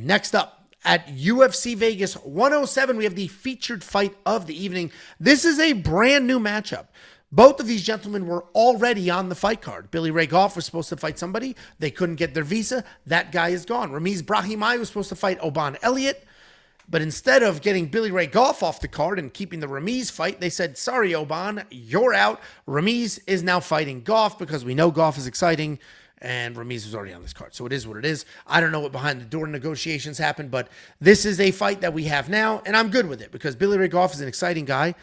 Next up, at UFC Vegas 107, we have the featured fight of the evening. This is a brand new matchup. Both of these gentlemen were already on the fight card. Ray Goff was supposed to fight somebody. They couldn't get their visa. That guy is gone. Ramiz Brahimaj was supposed to fight Oban Elliott. But instead of getting Ray Goff off the card and keeping the Ramiz fight, they said, sorry, Oban, you're out. Ramiz is now fighting Goff because we know Goff is exciting. And Ramiz was already on this card. So it is what it is. I don't know what behind the door negotiations happened, but this is a fight that we have now, and I'm good with it because Ray Goff is an exciting guy,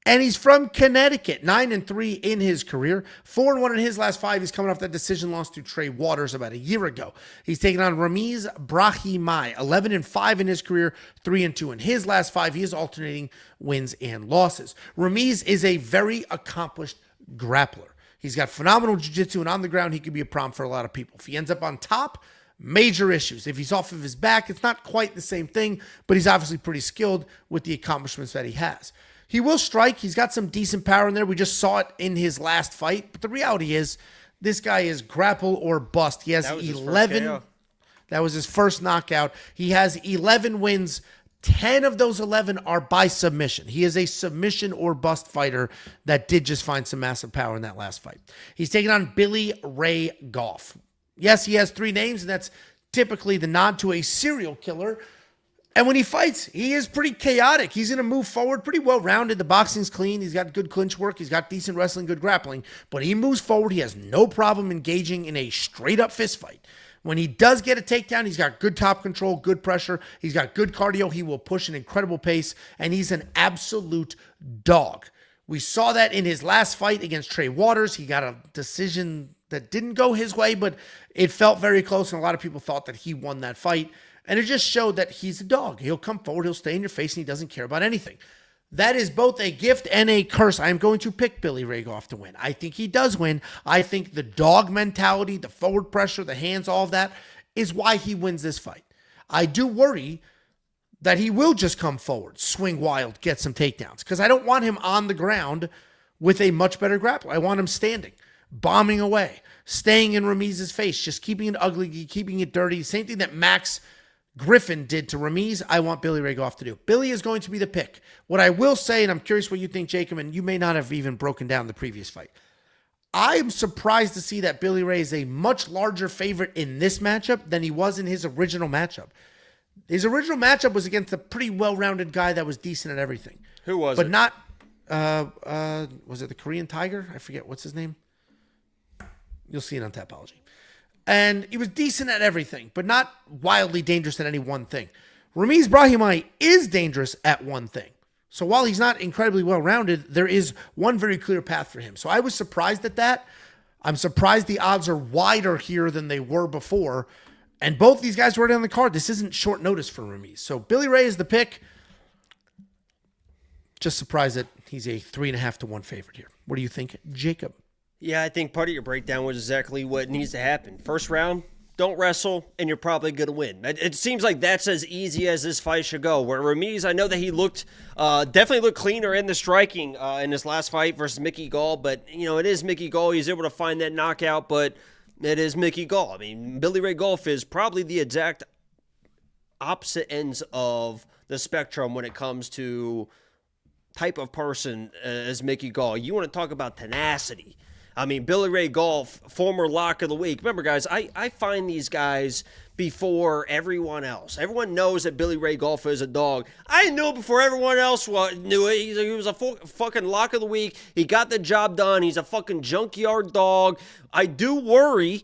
and he's from Connecticut, 9-3 in his career, 4-1 in his last 5. He's coming off that decision loss to Trey Waters about a year ago. He's taken on Ramiz Brahimaj, 11-5 in his career, 3-2 in his last 5. He is alternating wins and losses. Ramiz is a very accomplished grappler. He's got phenomenal jiu-jitsu, and on the ground, he could be a problem for a lot of people. If he ends up on top, major issues. If he's off of his back, it's not quite the same thing, but he's obviously pretty skilled with the accomplishments that he has. He will strike. He's got some decent power in there. We just saw it in his last fight. But the reality is, this guy is grapple or bust. He has 11. That was his first knockout. He has 11 wins. 10 of those 11 are by submission. He is a submission or bust fighter that did just find some massive power in that last fight. He's taking on Ray Goff. Yes, he has 3 names, and that's typically the nod to a serial killer. And when he fights, he is pretty chaotic. He's going to move forward pretty well-rounded. The boxing's clean. He's got good clinch work. He's got decent wrestling, good grappling. But he moves forward. He has no problem engaging in a straight-up fist fight. When he does get a takedown, he's got good top control, good pressure. He's got good cardio. He will push an incredible pace, and he's an absolute dog. We saw that in his last fight against Trey Waters. He got a decision that didn't go his way, but it felt very close, and a lot of people thought that he won that fight. And it just showed that he's a dog. He'll come forward, he'll stay in your face, and he doesn't care about anything. That is both a gift and a curse. I'm going to pick Ray Goff to win. I think he does win. I think the dog mentality, the forward pressure, the hands, all of that is why he wins this fight. I do worry that he will just come forward, swing wild, get some takedowns, because I don't want him on the ground with a much better grappler. I want him standing, bombing away, staying in Ramiz's face, just keeping it ugly, keeping it dirty. Same thing that Max Griffin did to Ramiz, I want Ray Goff to do. Billy is going to be the pick. What I will say, and I'm curious what you think, Jacob, and you may not have even broken down the previous fight. I am surprised to see that Ray is a much larger favorite in this matchup than he was in his original matchup. His original matchup was against a pretty well-rounded guy that was decent at everything. Who was it? But not, was it the Korean Tiger? I forget. What's his name? You'll see it on Tapology. And he was decent at everything, but not wildly dangerous at any one thing. Ramiz Brahimaj is dangerous at one thing. So while he's not incredibly well-rounded, there is one very clear path for him. So I was surprised at that. I'm surprised the odds are wider here than they were before. And both these guys were already on the card. This isn't short notice for Ramiz. So Ray is the pick. Just surprised that he's a 3.5 to 1 favorite here. What do you think, Jacob? Yeah, I think part of your breakdown was exactly what needs to happen. First round, don't wrestle, and you're probably going to win. It seems like that's as easy as this fight should go. Where Ramiz, I know that he definitely looked cleaner in the striking in his last fight versus Mickey Gall, but, it is Mickey Gall. He's able to find that knockout, but it is Mickey Gall. I mean, Ray Goff is probably the exact opposite ends of the spectrum when it comes to type of person as Mickey Gall. You want to talk about tenacity. I mean, Ray Goff, former lock of the week. Remember, guys, I find these guys before everyone else. Everyone knows that Ray Goff is a dog. I knew it before everyone else knew it. He was a fucking lock of the week. He got the job done. He's a fucking junkyard dog. I do worry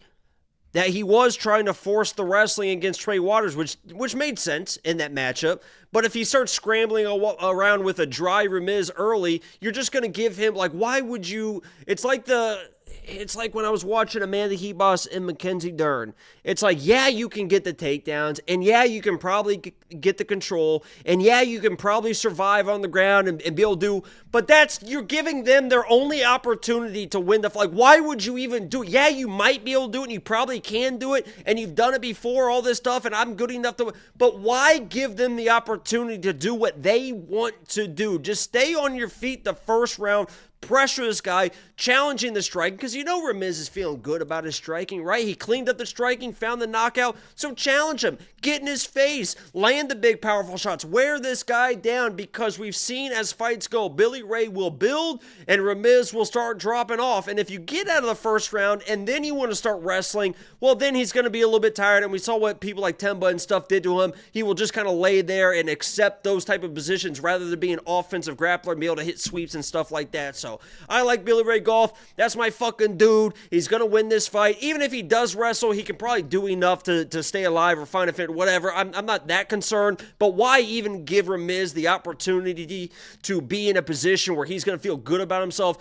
that he was trying to force the wrestling against Trey Waters, which made sense in that matchup. But if he starts scrambling around with a dry Ramiz early, you're just going to give him, why would you? It's like when I was watching Amanda Hebos and Mackenzie Dern. It's like, yeah, you can get the takedowns, and yeah, you can probably get the control, and yeah, you can probably survive on the ground and be able to do, but you're giving them their only opportunity to win the fight. Why would you even do it? Yeah, you might be able to do it, and you probably can do it, and you've done it before, all this stuff, and I'm good enough to, but why give them the opportunity to do what they want to do? Just stay on your feet the first round. pressure this guy, challenging the striking, because you know Ramiz is feeling good about his striking, right? He cleaned up the striking, found the knockout, so challenge him, get in his face, land the big powerful shots, wear this guy down, because we've seen as fights go, Billy Ray will build and Ramiz will start dropping off, and if you get out of the first round and then you want to start wrestling, well, then he's going to be a little bit tired, and we saw what people like Temba and stuff did to him. He will just kind of lay there and accept those type of positions rather than be an offensive grappler and be able to hit sweeps and stuff like that. So I like Billy Ray Goff. That's my fucking dude. He's going to win this fight. Even if he does wrestle, he can probably do enough to stay alive or find a fit, whatever. I'm not that concerned. But why even give Ramiz the opportunity to be in a position where he's going to feel good about himself?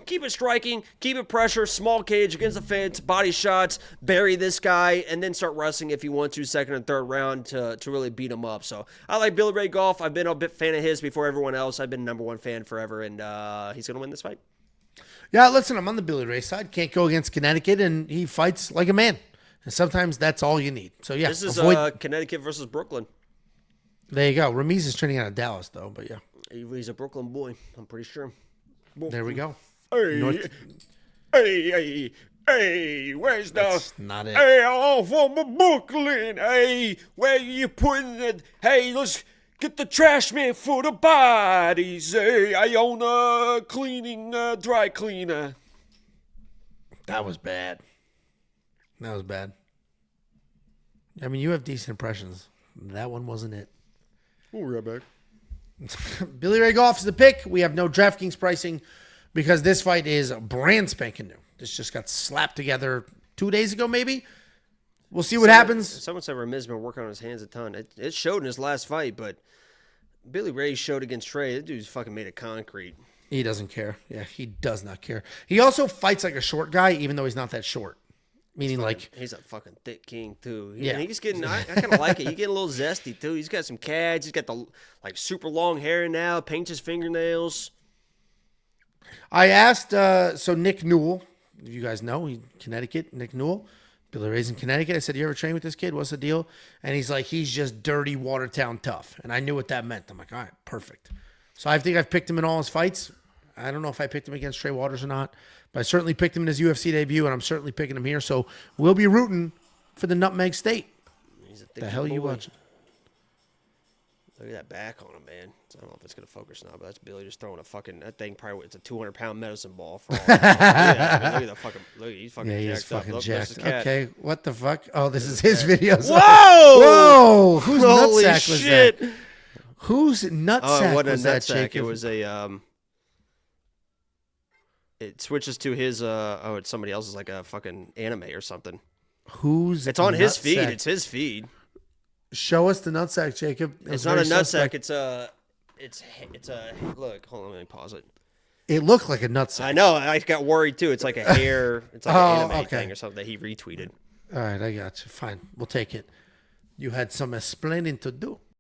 Keep it striking, keep it pressure, small cage against the fence, body shots, bury this guy, and then start wrestling if you want to, second and third round to really beat him up. So I like Billy Ray Goff. I've been a bit fan of his before everyone else. I've been number one fan forever, and he's going to win this fight. Yeah, listen, I'm on the Billy Ray side. Can't go against Connecticut, and he fights like a man. And sometimes that's all you need. So, yeah. This is Connecticut versus Brooklyn. There you go. Ramiz is training out of Dallas, though, but yeah. He's a Brooklyn boy, I'm pretty sure. There we go. Hey, where's That's not it. Hey, I'm from Brooklyn. Hey, where you putting it? Hey, let's get the trash man for the bodies. Hey, I own a dry cleaner. That was bad. That was bad. I mean, you have decent impressions. That one wasn't it. We'll be right back. Billy Ray Goff is the pick. We have no DraftKings pricing because this fight is brand spanking new. This just got slapped together 2 days ago, maybe. We'll see what happens. Someone said Ramiz been working on his hands a ton. It showed in his last fight, but Billy Ray showed against Trey. That dude's fucking made of concrete. He doesn't care. Yeah, he does not care. He also fights like a short guy, even though he's not that short. Meaning, he's a fucking thick king too. Yeah, he's getting. I kind of like it. He's getting a little zesty too. He's got some cads. He's got the super long hair now. Paints his fingernails. I asked. So Nick Newell, if you guys know, he's Connecticut. Nick Newell, Billy Ray's in Connecticut. I said, "You ever train with this kid? What's the deal?" And he's like, "He's just dirty Watertown tough." And I knew what that meant. I'm like, "All right, perfect." So I think I've picked him in all his fights. I don't know if I picked him against Trey Waters or not, but I certainly picked him in his UFC debut, and I'm certainly picking him here. So we'll be rooting for the Nutmeg State. The hell are you watching? Look at that back on him, man. I don't know if it's going to focus or not, but that's Billy just throwing that thing probably, it's a 200-pound medicine ball. For all look at the fucking, he's fucking jacked. Yeah, he's fucking up. jacked. Okay, what the fuck? Oh, this is his videos. Whoa! Whoa! Whose Holy nutsack was shit. that? Whose nutsack was that, nutsack. Jacob? It was a, it switches to his, it's somebody else's, like a fucking anime or something. It's on his feed. It's his feed. Show us the nutsack, Jacob. It's not a nutsack. It's a, look, hold on, let me pause it. It looked like a nutsack. I know. I got worried too. It's like a hair, it's like an anime thing or something that he retweeted. All right, I got you. Fine. We'll take it. You had some explaining to do.